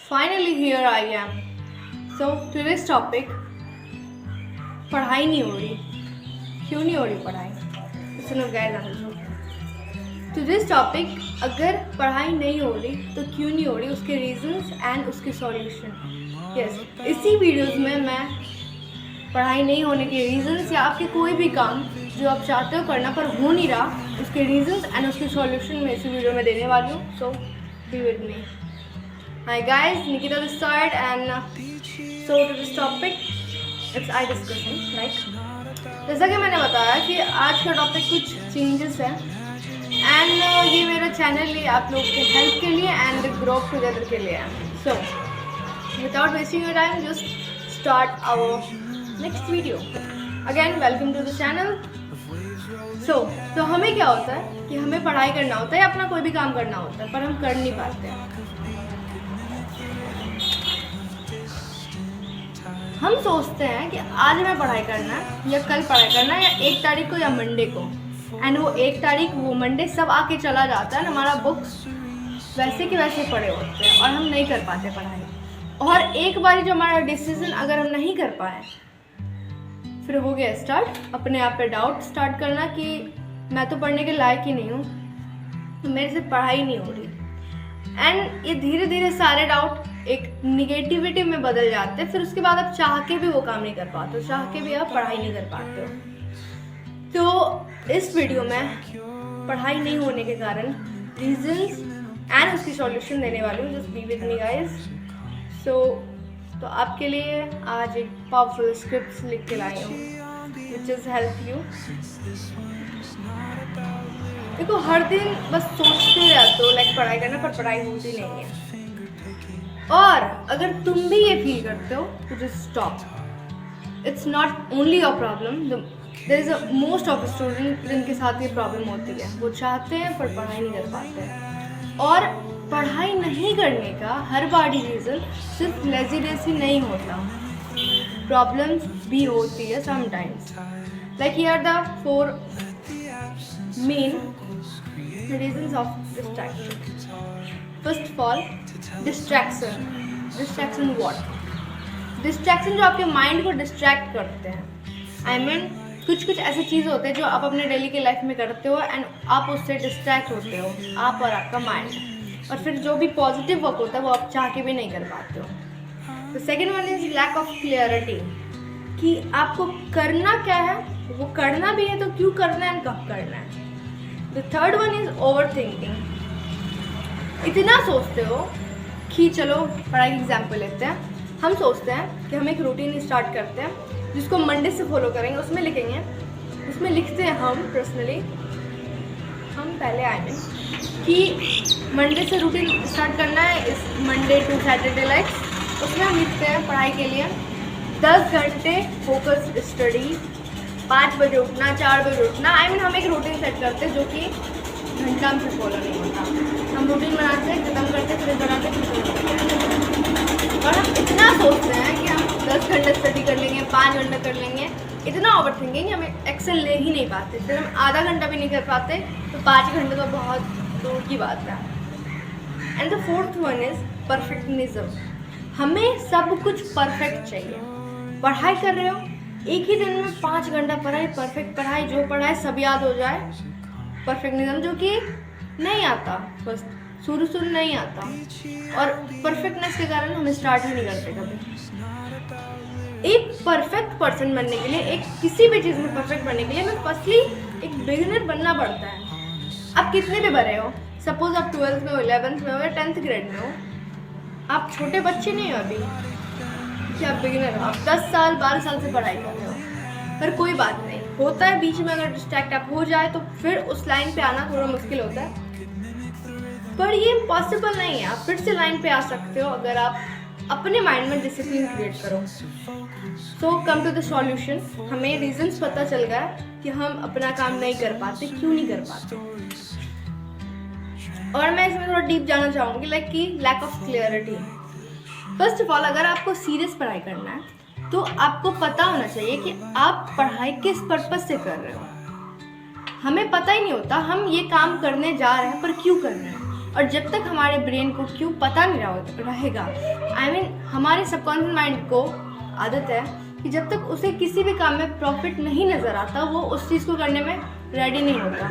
Finally here I am. So today's topic, पढ़ाई नहीं हो रही. क्यों नहीं हो रही पढ़ाई? सुनो गाइस, today's topic, अगर पढ़ाई नहीं हो रही तो क्यों नहीं हो रही, उसके रीजंस एंड उसके सॉल्यूशन. यस, इसी वीडियोस में मैं पढ़ाई नहीं होने के रीजंस या आपके कोई भी काम जो आप चाहते हो करना पर हो नहीं रहा, उसके रीजंस एंड उसके सॉल्यूशन मैं इसी वीडियो में देने वाली हूँ. So be with me. Hi guys, Nikita this side, and so to this topic, it's eye discussion. Like जैसा कि मैंने बताया कि आज का टॉपिक कुछ चेंजेस है एंड ये मेरा चैनल ही आप लोग के हेल्प के लिए एंड ग्रो टुगेदर के लिए है. So without wasting your time, just start our next video. Again welcome to the channel. तो हमें क्या होता है कि हमें पढ़ाई करना होता है या अपना कोई भी काम करना होता है पर हम कर नहीं पाते हैं. हम सोचते हैं कि आज हमें पढ़ाई करना है या कल पढ़ाई करना है या 1 तारीख को या मंडे को, एंड वो 1 तारीख वो मंडे सब आके चला जाता है. हमारा बुक्स वैसे के वैसे पड़े होते हैं और हम नहीं कर पाते पढ़ाई. और एक बार जो हमारा डिसीजन अगर हम नहीं कर पाए, फिर हो गया स्टार्ट अपने आप पे डाउट स्टार्ट करना कि मैं तो पढ़ने के लायक ही नहीं हूँ, तो मेरे से पढ़ाई नहीं हो रही. एंड ये धीरे धीरे सारे डाउट एक निगेटिविटी में बदल जाते हैं. फिर उसके बाद आप चाह के भी वो काम नहीं कर पाते हो, चाह के भी आप पढ़ाई नहीं कर पाते हो. तो इस वीडियो में पढ़ाई नहीं होने के कारण रीजंस एंड उसकी सॉल्यूशन देने वाली हूँ. Just be with me guys. तो आपके लिए आज एक पावरफुल स्क्रिप्ट लिख के लाई हूँ विच इज़ हेल्प यू. देखो, हर दिन बस सोचते रहते हो लाइक पढ़ाई करना, पर पढ़ाई होती नहीं है. और अगर तुम भी ये फील करते हो तो just stop. It's not only your problem. There is a most of student जिनके साथ ये प्रॉब्लम होती है. वो चाहते हैं पर पढ़ाई नहीं कर पाते हैं. और पढ़ाई नहीं करने का हर बारी रीज़न सिर्फ लेजीनेस ही नहीं होता, प्रॉब्लम्स भी होती है sometimes. Like here the 4 main reasons of distraction. First of all, distraction what? Distraction जो आपके माइंड को डिस्ट्रैक्ट करते हैं. आई मीन कुछ ऐसी चीज़ होते हैं जो आप अपने डेली के लाइफ में करते हो एंड आप उससे डिस्ट्रैक्ट होते हो, आप और आपका माइंड. और फिर जो भी पॉजिटिव वर्क होता है वो आप चाह के भी नहीं कर पाते हो. तो second one is lack of clarity, कि आपको करना क्या है, वो करना भी है तो क्यों करना है एंड कब करना है. The third one is over thinking. इतना सोचते हो कि चलो पढ़ाई की एग्जाम्पल लेते हैं. हम सोचते हैं कि हम एक रूटीन स्टार्ट करते हैं जिसको मंडे से फॉलो करेंगे. उसमें लिखेंगे, उसमें लिखते हैं हम पर्सनली, हम पहले आएंगे कि मंडे से रूटीन स्टार्ट करना है, इस मंडे टू सैटरडे लाइक. उसमें हम लिखते हैं पढ़ाई के लिए 10 घंटे फोकस स्टडी, 5 बजे उठना, 4 बजे उठना. आई मीन हम एक रूटीन सेट करते हैं जो कि घंटा से फॉलो नहीं होता. हम रूटीन बनाते हैं, खत्म करते हैं, फिर बनाते हैं. और हम इतना सोचते हैं कि हम 10 घंटे स्टडी कर लेंगे, 5 घंटे कर लेंगे. इतना ओवर थिंकिंग, हमें एक्सेल ले ही नहीं पाते. फिर हम आधा घंटा भी नहीं कर पाते, तो 5 घंटे तो बहुत दूर की बात है. And the fourth one is perfectionism. हमें सब कुछ परफेक्ट चाहिए. पढ़ाई कर रहे हो, एक ही दिन में 5 घंटा पढ़ाई, परफेक्ट पढ़ाई, जो पढ़ाई सब याद हो जाए. परफेक्शनिज्म जो कि नहीं आता, बस शुरू नहीं आता. और परफेक्टनेस के कारण हम स्टार्ट ही नहीं करते कभी. एक परफेक्ट पर्सन बनने के लिए, एक किसी भी चीज़ में परफेक्ट बनने के लिए हमें फर्स्टली एक बिगिनर बनना पड़ता है. आप कितने भी बड़े हो, सपोज आप 12th में हो, 11th में हो या 10th ग्रेड में हो, आप छोटे बच्चे नहीं हो अभी कि आप बिगिनर हो. आप 10 साल 12 साल से पढ़ाई कर रहे हो. पर कोई बात नहीं, होता है बीच में अगर डिस्ट्रैक्ट आप हो जाए तो फिर उस लाइन पे आना थोड़ा मुश्किल होता है. पर ये इम्पॉसिबल नहीं है. आप फिर से लाइन पे आ सकते हो अगर आप अपने माइंड में डिसिप्लिन क्रिएट करो. सो कम टू द सॉल्यूशन. हमें रीजंस पता चल गया कि हम अपना काम नहीं कर पाते, क्यों नहीं कर पाते. और मैं इसमें थोड़ा डीप जाना चाहूँगी, लाइक कि lack of clarity. First of all, अगर आपको सीरियस पढ़ाई करना है तो आपको पता होना चाहिए कि आप पढ़ाई किस पर्पस से कर रहे हो. हमें पता ही नहीं होता हम ये काम करने जा रहे हैं पर क्यों कर रहे हैं. और जब तक हमारे ब्रेन को क्यों पता नहीं रहेगा, हमारे सबकॉन्शियस माइंड को आदत है कि जब तक उसे किसी भी काम में प्रॉफिट नहीं नज़र आता वो उस चीज़ को करने में रेडी नहीं होता।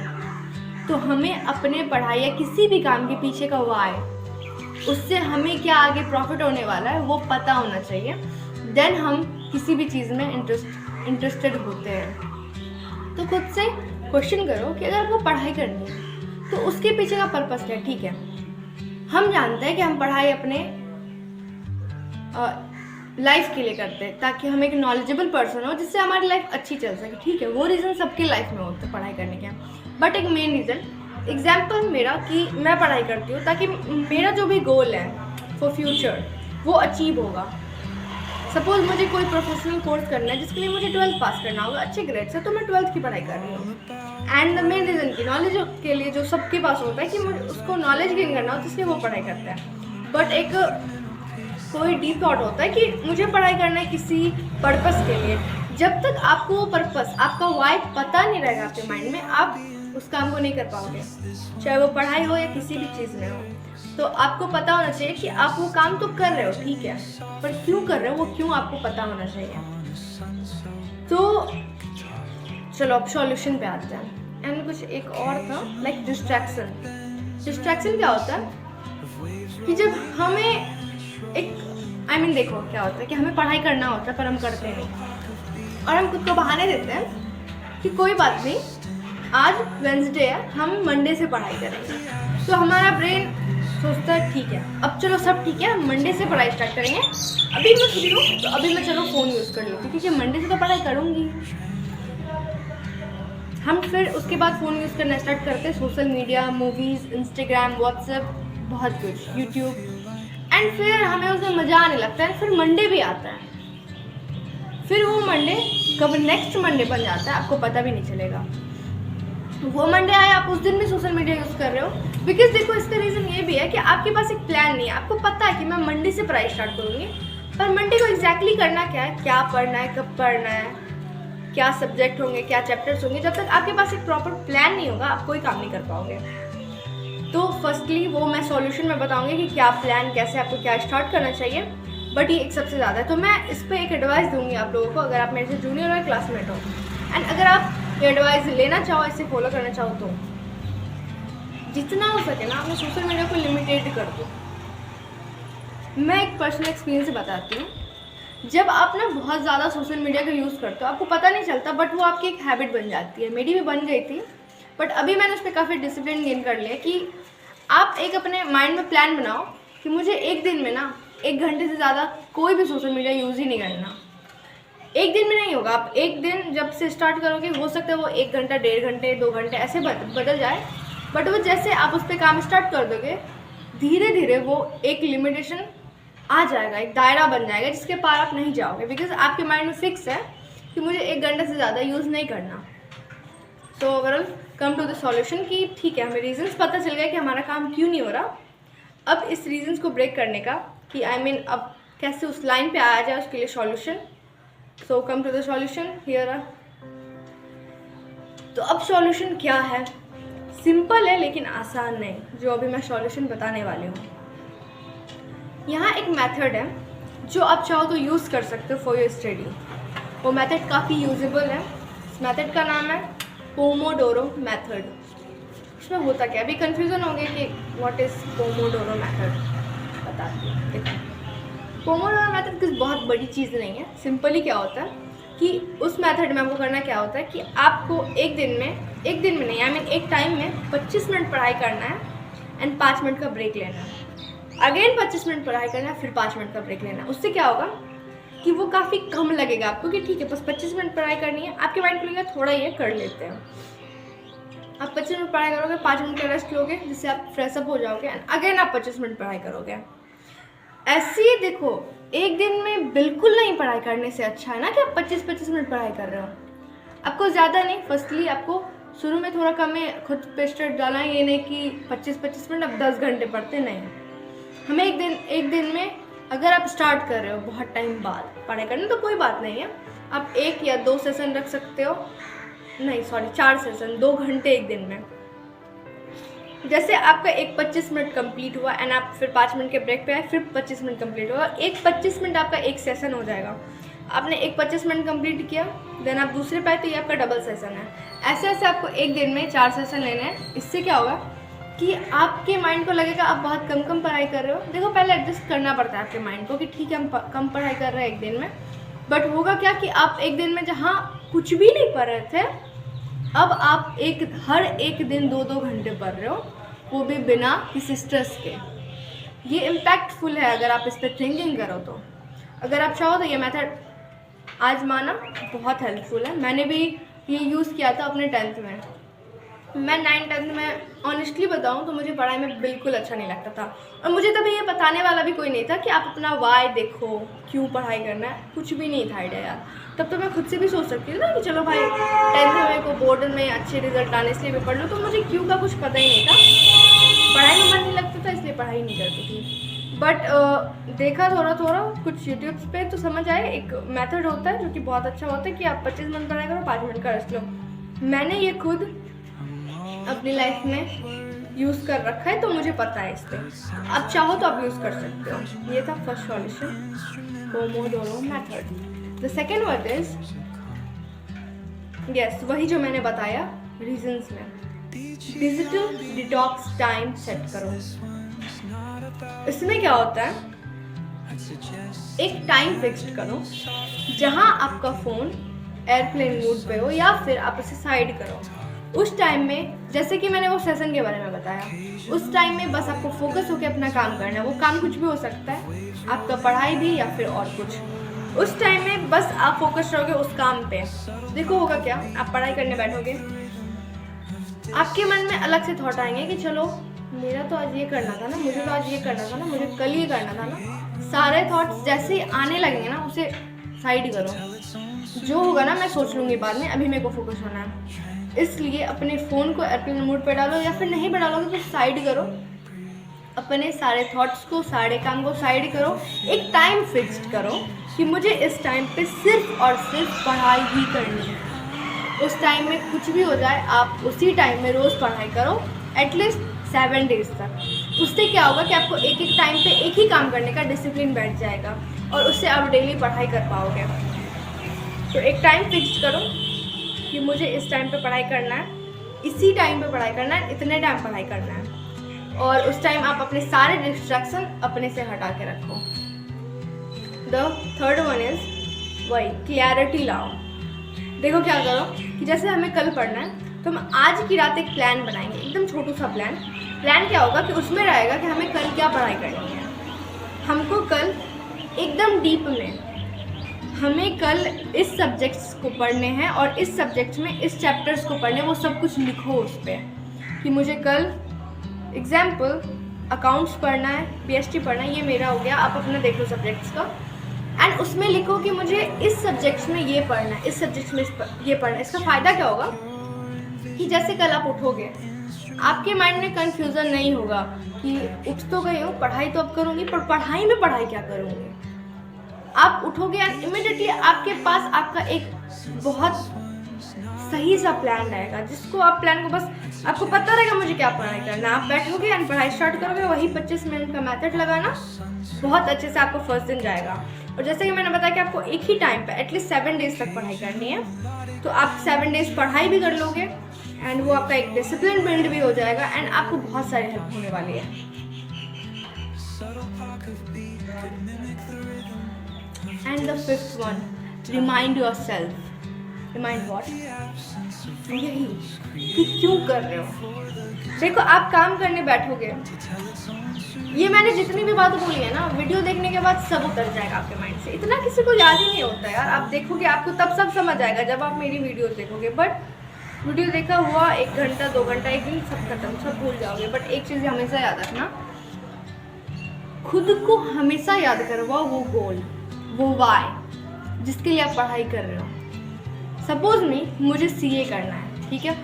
तो हमें अपने पढ़ाई या किसी भी काम के पीछे का वाई, उससे हमें क्या आगे प्रॉफिट होने वाला है वो पता होना चाहिए। देन हम किसी भी चीज़ में इंटरेस्टेड होते हैं। तो खुद से क्वेश्चन करो कि अगर आपको पढ़ाई करनी है तो उसके पीछे का पर्पस क्या है। ठीक है, हम जानते हैं कि हम पढ़ाई अपने लाइफ के लिए करते हैं ताकि हम एक नॉलेजेबल पर्सन हो जिससे हमारी लाइफ अच्छी चल सके। ठीक है, वो रीज़न सबके लाइफ में होते हैं पढ़ाई करने के, बट एक मेन रीज़न, एग्जाम्पल मेरा कि मैं पढ़ाई करती हूँ ताकि मेरा जो भी गोल है फॉर फ्यूचर वो अचीव होगा। सपोज मुझे कोई प्रोफेशनल कोर्स करना है जिसके लिए मुझे 12th पास करना होगा अच्छे ग्रेड से, तो मैं 12th की पढ़ाई कर रही हूँ। एंड द मेन रीज़न की नॉलेज के लिए जो सबके पास होता है कि मुझे उसको नॉलेज गेन करना हो, तो इसलिए वो पढ़ाई करता है। बट एक कोई डीप थॉट होता है कि मुझे पढ़ाई करना है किसी पर्पस के लिए। जब तक आपको वो पर्पस, आपका वाई पता नहीं रहेगा आपके माइंड में, आप उस काम को नहीं कर पाओगे, चाहे वो पढ़ाई हो या किसी भी चीज़ में हो। तो आपको पता होना चाहिए कि आप वो काम तो कर रहे हो, ठीक है, पर क्यों कर रहे हो वो क्यों आपको पता होना चाहिए। तो चलो अब सॉल्यूशन पे आते हैं। एंड कुछ एक और था लाइक डिस्ट्रैक्शन क्या होता है कि जब हमें देखो क्या होता है कि हमें पढ़ाई करना होता है पर हम करते नहीं, और हम खुद को बहाने देते हैं कि कोई बात नहीं, आज वेंसडे है, हम मंडे से पढ़ाई करेंगे। तो हमारा ब्रेन सोचता है ठीक है, अब चलो सब ठीक है, मंडे से पढ़ाई स्टार्ट करेंगे। अभी मैं फ्री हूँ तो अभी मैं चलो फ़ोन यूज़ कर लेती हूँ क्योंकि मंडे से तो पढ़ाई करूँगी। हम फिर उसके बाद फ़ोन यूज़ करना स्टार्ट करते हैं, social media, movies, Instagram, WhatsApp, बहुत कुछ, यूट्यूब। एंड फिर हमें उसमें मज़ा आने लगता है। फिर मंडे भी आता है, फिर वो मंडे कब नेक्स्ट मंडे बन जाता है आपको पता भी नहीं चलेगा। वो मंडे आया, आप उस दिन भी सोशल मीडिया यूज़ कर रहे हो। बिकॉज देखो इसका रीज़न ये भी है कि आपके पास एक प्लान नहीं है। आपको पता है कि मैं मंडे से पढ़ाई स्टार्ट करूँगी, पर मंडे को एग्जैक्टली करना क्या है, क्या पढ़ना है, कब पढ़ना है, क्या सब्जेक्ट होंगे, क्या चैप्टर्स होंगे। जब तक आपके पास एक प्रॉपर प्लान नहीं होगा आप कोई काम नहीं कर पाओगे। तो फर्स्टली वो मैं सॉल्यूशन में बताऊंगी कि क्या प्लान, कैसे आपको क्या स्टार्ट करना चाहिए, बट ये एक सबसे ज़्यादा है। तो मैं इस पर एक एडवाइस दूंगी आप लोगों को, अगर आप मेरे से जूनियर और क्लासमेट हो, एंड अगर आप ये एडवाइस लेना चाहो, इसे फॉलो करना चाहो, तो जितना हो सके ना अपने सोशल मीडिया को लिमिटेड कर दो। मैं एक पर्सनल एक्सपीरियंस से बताती हूँ। जब आप ना बहुत ज़्यादा सोशल मीडिया का यूज़ करते हो, आपको पता नहीं चलता, बट वो आपकी एक हैबिट बन जाती है। मेरी भी बन गई थी, बट अभी मैंने उस पर काफ़ी डिसिप्लिन गेन कर लिया कि आप एक अपने माइंड में प्लान बनाओ कि मुझे एक दिन में ना 1 घंटे से ज़्यादा कोई भी सोशल मीडिया यूज़ ही नहीं करना। एक दिन में नहीं होगा, आप एक दिन जब से स्टार्ट करोगे हो सकता है वो 1 घंटा, 1.5 घंटे, 2 घंटे ऐसे बदल जाए, बट वो जैसे आप उस पर काम स्टार्ट कर दोगे धीरे धीरे वो एक लिमिटेशन आ जाएगा, एक दायरा बन जाएगा जिसके पार आप नहीं जाओगे। बिकॉज आपके माइंड में फिक्स है कि मुझे 1 घंटे से ज़्यादा यूज़ नहीं करना। So overall come to the solution कि ठीक है, हमें रीजंस पता चल गया कि हमारा काम क्यों नहीं हो रहा। अब इस रीजंस को ब्रेक करने का कि अब कैसे उस लाइन पे आया जाए, उसके लिए solution. So come to the solution here. तो अब सॉल्यूशन क्या है, सिंपल है लेकिन आसान नहीं, जो अभी मैं सॉल्यूशन बताने वाली हूँ। यहाँ एक मेथड है जो आप चाहो तो यूज़ कर सकते हो फॉर योर स्टडी। वो मेथड काफ़ी यूजेबल है। इस मेथड का नाम है पोमोडोरो मेथड। इसमें होता क्या, अभी कन्फ्यूज़न हो गया कि व्हाट इज़ पोमोडोरो मेथड, बताती हूँ। देखो, पोमोडोरो मेथड कुछ बहुत बड़ी चीज़ नहीं है। सिंपली क्या होता है कि उस मेथड में आपको करना क्या होता है कि आपको एक दिन में नहीं, एक टाइम में 25 मिनट पढ़ाई करना है एंड 5 मिनट का ब्रेक लेना है। अगेन 25 मिनट पढ़ाई करना है, फिर 5 मिनट का ब्रेक लेना है। उससे क्या होगा कि वो काफ़ी कम लगेगा आपको कि ठीक है बस 25 मिनट पढ़ाई करनी है। आपके माइंड को लगेगा थोड़ा ये कर लेते हैं। आप 25 मिनट पढ़ाई करोगे, 5 मिनट का रेस्ट लोगे जिससे आप फ्रेशअप हो जाओगे एंड अगेन आप 25 मिनट पढ़ाई करोगे। ऐसे ही देखो, एक दिन में बिल्कुल नहीं पढ़ाई करने से अच्छा है ना कि आप 25-25 मिनट पढ़ाई कर रहे हो। आपको ज़्यादा नहीं, फर्स्टली आपको शुरू में थोड़ा कम है, खुद पे स्ट्रेस डालना है। ये नहीं कि 25-25 मिनट आप 10 घंटे पढ़ते नहीं। हमें एक दिन में अगर आप स्टार्ट कर रहे हो बहुत टाइम बाद पढ़ाई करना तो कोई बात नहीं है, आप 1 या 2 सेशन रख सकते हो, नहीं सॉरी 4 सेशन, 2 घंटे एक दिन में। जैसे आपका एक 25 मिनट कंप्लीट हुआ एंड आप फिर 5 मिनट के ब्रेक पे आए, फिर 25 मिनट कंप्लीट हुआ, एक 25 मिनट आपका एक सेशन हो जाएगा। आपने एक 25 मिनट कंप्लीट किया, देन आप दूसरे पे आए तो ये आपका डबल सेशन है। ऐसे ऐसे आपको एक दिन में 4 सेशन लेने हैं। इससे क्या होगा कि आपके माइंड को लगेगा आप बहुत कम कम पढ़ाई कर रहे हो। देखो पहले एडजस्ट करना पड़ता है आपके माइंड को कि ठीक है हम कम पढ़ाई कर रहे हैं एक दिन में, बट होगा क्या कि आप एक दिन में जहाँ कुछ भी नहीं पढ़ रहे थे, अब आप हर एक दिन 2-2 घंटे पढ़ रहे हो, वो भी बिना किसी स्ट्रेस के। ये इम्पैक्टफुल है अगर आप इस पर थिंकिंग करो तो। अगर आप चाहो तो ये मेथड आजमाना बहुत हेल्पफुल है। मैंने भी ये यूज़ किया था अपने 10th में। मैं 9th-10th में ऑनेस्टली बताऊं तो मुझे पढ़ाई में बिल्कुल अच्छा नहीं लगता था, और मुझे तभी ये बताने वाला भी कोई नहीं था कि आप अपना वाई देखो, क्यों पढ़ाई करना है, कुछ भी नहीं था आइडिया यार। तब तो मैं खुद से भी सोच सकती हूँ ना कि चलो भाई 10th में मेरे को बोर्ड में अच्छे रिजल्ट आने इसलिए भी पढ़ लो, तो मुझे क्यों का कुछ पता ही नहीं था। पढ़ाई में मन नहीं लगता था इसलिए पढ़ाई नहीं करती थी। बट देखा थोड़ा थोड़ा कुछ यूट्यूब पे तो समझ आए एक मेथड होता है जो कि बहुत अच्छा होता है कि आप 25 मिनट पढ़ाई करो, 5 मिनट का रेस्ट लो। मैंने ये खुद अपनी लाइफ में यूज़ कर रखा है तो मुझे पता है इस पर। आप चाहो तो आप यूज़ कर सकते हो। ये था first solution, Pomodoro method. The second word is yes, वही जो मैंने बताया रीजंस में, डिजिटल डिटॉक्स टाइम सेट करो। इसमें क्या होता है, एक टाइम फिक्स्ड करो जहां आपका फ़ोन एयरप्लेन मोड पे हो या फिर आप इसे साइड करो। उस टाइम में, जैसे कि मैंने वो सेशन के बारे में बताया, उस टाइम में बस आपको फोकस होकर अपना काम करना है। वो काम कुछ भी हो सकता है, आपका पढ़ाई भी या फिर और कुछ। उस टाइम में बस आप फोकस रहोगे उस काम पे। देखो होगा क्या, आप पढ़ाई करने बैठोगे, आपके मन में अलग से थॉट आएंगे कि चलो मेरा तो आज ये करना था ना, मुझे तो आज ये करना था ना, मुझे कल ये करना था ना। सारे थॉट्स जैसे ही आने लगेंगे ना, उसे साइड करो। जो होगा ना मैं सोच लूँगी बाद में, अभी मेरे को फोकस होना है। इसलिए अपने फ़ोन को एयरप्लेन मोड पे डालो, या फिर नहीं पे डालोगे तो साइड करो। अपने सारे थॉट्स को, सारे काम को साइड करो। एक टाइम फिक्स्ड करो कि मुझे इस टाइम पे सिर्फ और सिर्फ पढ़ाई ही करनी है। उस टाइम में कुछ भी हो जाए, आप उसी टाइम में रोज़ पढ़ाई करो, एटलीस्ट 7 डेज तक। उससे क्या होगा कि आपको एक एक टाइम पे एक ही काम करने का डिसिप्लिन बैठ जाएगा और उससे आप डेली पढ़ाई कर पाओगे। तो एक टाइम फिक्स्ड करो कि मुझे इस टाइम पे पढ़ाई करना है, इसी टाइम पे पढ़ाई करना है, इतने टाइम पढ़ाई करना है, और उस टाइम आप अपने सारे डिस्ट्रैक्शन अपने से हटा के रखो। द थर्ड वन इज वही क्लैरिटी लाओ। देखो क्या करो कि जैसे हमें कल पढ़ना है तो हम आज की रात एक प्लान बनाएंगे, एकदम छोटू सा प्लान क्या होगा कि उसमें रहेगा कि हमें कल क्या पढ़ाई करनी है। हमको कल एकदम डीप में हमें कल इस सब्जेक्ट्स को पढ़ने हैं और इस सब्जेक्ट्स में इस चैप्टर्स को पढ़ने, वो सब कुछ लिखो उस पर कि मुझे कल एग्जाम्पल अकाउंट्स पढ़ना है, पीएचडी पढ़ना है, ये मेरा हो गया। आप अपना देख लो सब्जेक्ट्स का, एंड उसमें लिखो कि मुझे इस सब्जेक्ट्स में ये पढ़ना है, इस सब्जेक्ट्स में ये पढ़ना है। इसका फ़ायदा क्या होगा कि जैसे कल आप उठोगे, आपके माइंड में कन्फ्यूज़न नहीं होगा कि उठ तो गई हूँ, पढ़ाई तो अब करूँगी, पर पढ़ाई में पढ़ाई क्या करूँगी। आप उठोगे एंड इमिडिएटली आपके पास आपका एक बहुत सही सा प्लान रहेगा, जिसको आप प्लान को बस आपको पता रहेगा मुझे क्या पढ़ाई करना है। आप बैठोगे एंड पढ़ाई स्टार्ट करोगे, वही 25 मिनट का मेथड लगाना बहुत अच्छे से आपको फर्स्ट दिन जाएगा। और जैसे कि मैंने बताया कि आपको एक ही टाइम पे एटलीस्ट 7 डेज तक पढ़ाई करनी है, तो आप 7 डेज पढ़ाई भी कर लोगे एंड वो आपका एक डिसिप्लिन बिल्ड भी हो जाएगा एंड आपको बहुत सारी हेल्प होने वाली है। And the fifth one, remind your self. Remind what? यही कि क्यों कर रहे हो। देखो आप काम करने बैठोगे, ये मैंने जितनी भी बातें बोली है ना, वीडियो देखने के बाद सब उतर जाएगा आपके माइंड से। इतना किसी को याद ही नहीं होता यार। आप देखोगे आपको तब सब समझ आएगा जब आप मेरी वीडियो देखोगे। बट वीडियो देखा हुआ 1 घंटा 2 घंटा एक दिन सब खत्म, सब भूल जाओगे। बट एक चीज़ हमेशा याद रखना, खुद को हमेशा याद करवाओ वो गोल, वो वाई जिसके लिए आप पढ़ाई कर रहे हो। सपोज मुझे सीए करना है, ठीक है।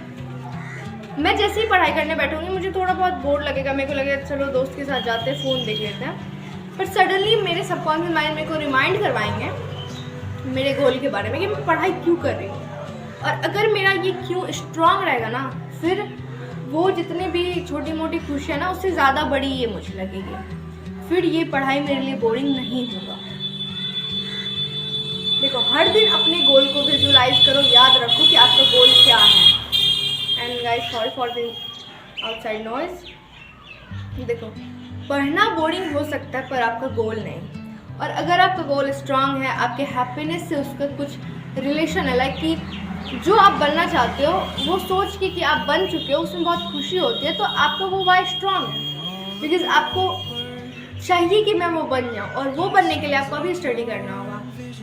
मैं जैसे ही पढ़ाई करने बैठूंगी मुझे थोड़ा बहुत बोर लगेगा, मेरे को लगेगा चलो दोस्त के साथ जाते हैं, फ़ोन देख लेते हैं। पर सडनली मेरे सबकॉन्शियस माइंड मेरे को रिमाइंड करवाएंगे मेरे गोल के बारे में कि मैं पढ़ाई क्यों कर रही हूँ। और अगर मेरा ये क्यों स्ट्रांग रहेगा ना, फिर वो जितने भी छोटी मोटी खुशियाँ ना उससे ज़्यादा बड़ी ये मुझे लगेगी, फिर ये पढ़ाई मेरे लिए बोरिंग नहीं होगा। देखो, हर दिन अपने गोल को विजुलाइज करो, याद रखो कि आपका गोल क्या है। And guys, sorry for the outside noise. देखो, पढ़ना बोरिंग हो सकता है पर आपका गोल नहीं। और अगर आपका गोल स्ट्रांग है, आपके हैप्पीनेस से उसका कुछ रिलेशन है, लाइक कि जो आप बनना चाहते हो वो सोच के कि आप बन चुके हो उसमें बहुत खुशी होती है, तो आपका वो वाई स्ट्रांग है। बिकॉज आपको चाहिए कि मैं वो बन जाऊँ, और वो बनने के लिए आपको अभी स्टडी करना होगा।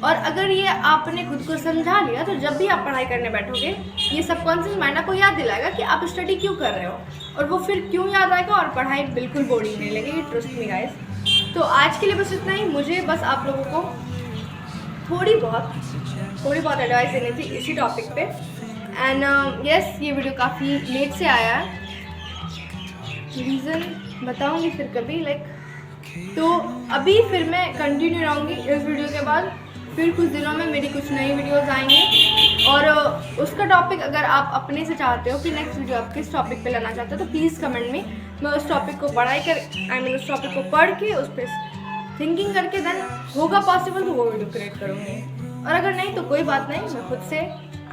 और अगर ये आपने खुद को समझा लिया तो जब भी आप पढ़ाई करने बैठोगे, ये सबकॉन्शियस माइंड आपको याद दिलाएगा कि आप स्टडी क्यों कर रहे हो, और वो फिर क्यों याद आएगा, और पढ़ाई बिल्कुल बोरिंग नहीं लगेगी, ट्रस्ट मी गाइस। तो आज के लिए बस इतना ही। मुझे बस आप लोगों को थोड़ी बहुत एडवाइस देनी थी इसी टॉपिक पे। एंड यस, ये वीडियो काफ़ी लेट से आया है, रीज़न बताऊंगी फिर कभी, लाइक तो अभी फिर मैं कंटिन्यू रहूँगी इस वीडियो के बाद। फिर कुछ दिनों में मेरी कुछ नई वीडियोस आएंगी, और उसका टॉपिक अगर आप अपने से चाहते हो कि नेक्स्ट वीडियो आप किस टॉपिक पे लाना चाहते हो, तो प्लीज़ कमेंट में, मैं उस टॉपिक को उस टॉपिक को पढ़ के उस पर थिंकिंग करके देन होगा पॉसिबल तो वो वीडियो क्रिएट करूँगी। और अगर नहीं तो कोई बात नहीं, मैं खुद से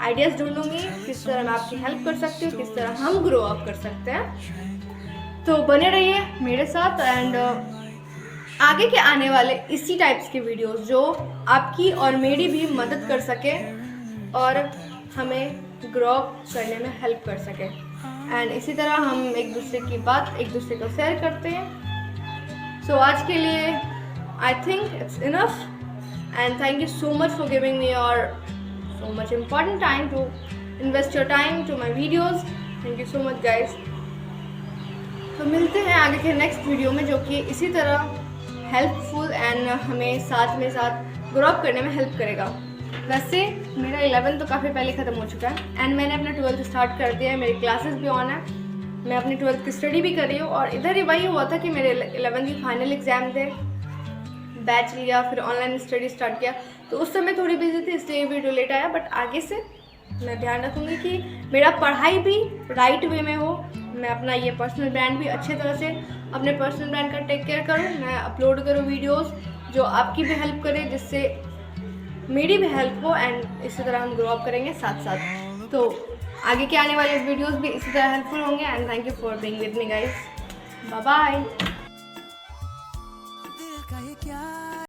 आइडियाज़ ढूंढूंगी किस तरह मैं आपकी हेल्प कर सकती हूँ, किस तरह हम ग्रो अप कर सकते हैं। तो बने रहिए मेरे साथ, एंड आगे के आने वाले इसी टाइप्स के वीडियोस जो आपकी और मेरी भी मदद कर सके और हमें ग्रो अप करने में हेल्प कर सके। एंड इसी तरह हम एक दूसरे की बात एक दूसरे को शेयर करते हैं। सो आज के लिए I think it's enough, and thank you so much for giving me your so much important time to invest your time to my videos. Thank you so much guys. तो मिलते हैं आगे के नेक्स्ट वीडियो में, जो कि इसी तरह हेल्पफुल एंड हमें साथ ग्रो अप करने में हेल्प करेगा। वैसे मेरा 11 तो काफ़ी पहले ख़त्म हो चुका है, एंड मैंने अपना 12th स्टार्ट कर दिया है, मेरी क्लासेस भी ऑन है, मैं अपनी 12th की स्टडी भी कर रही हूँ। और इधर ही वही हुआ था कि मेरे 11th की फाइनल एग्ज़ाम थे, बैच लिया, फिर ऑनलाइन स्टडी स्टार्ट किया, तो उस समय थोड़ी बिजी थी इसलिए वीडियो लेट आया। बट आगे से मैं ध्यान रखूँगी कि मेरा पढ़ाई भी राइट वे में हो, मैं अपना ये पर्सनल ब्रांड भी अच्छे तरह से अपने पर्सनल ब्रांड का टेक केयर करूँ, मैं अपलोड करूँ वीडियोस जो आपकी भी हेल्प करे, जिससे मेरी भी हेल्प हो, एंड इसी तरह हम ग्रो अप करेंगे साथ साथ। तो आगे के आने वाले वीडियोस भी इसी तरह हेल्पफुल होंगे। And thank you for being with me guys, bye bye.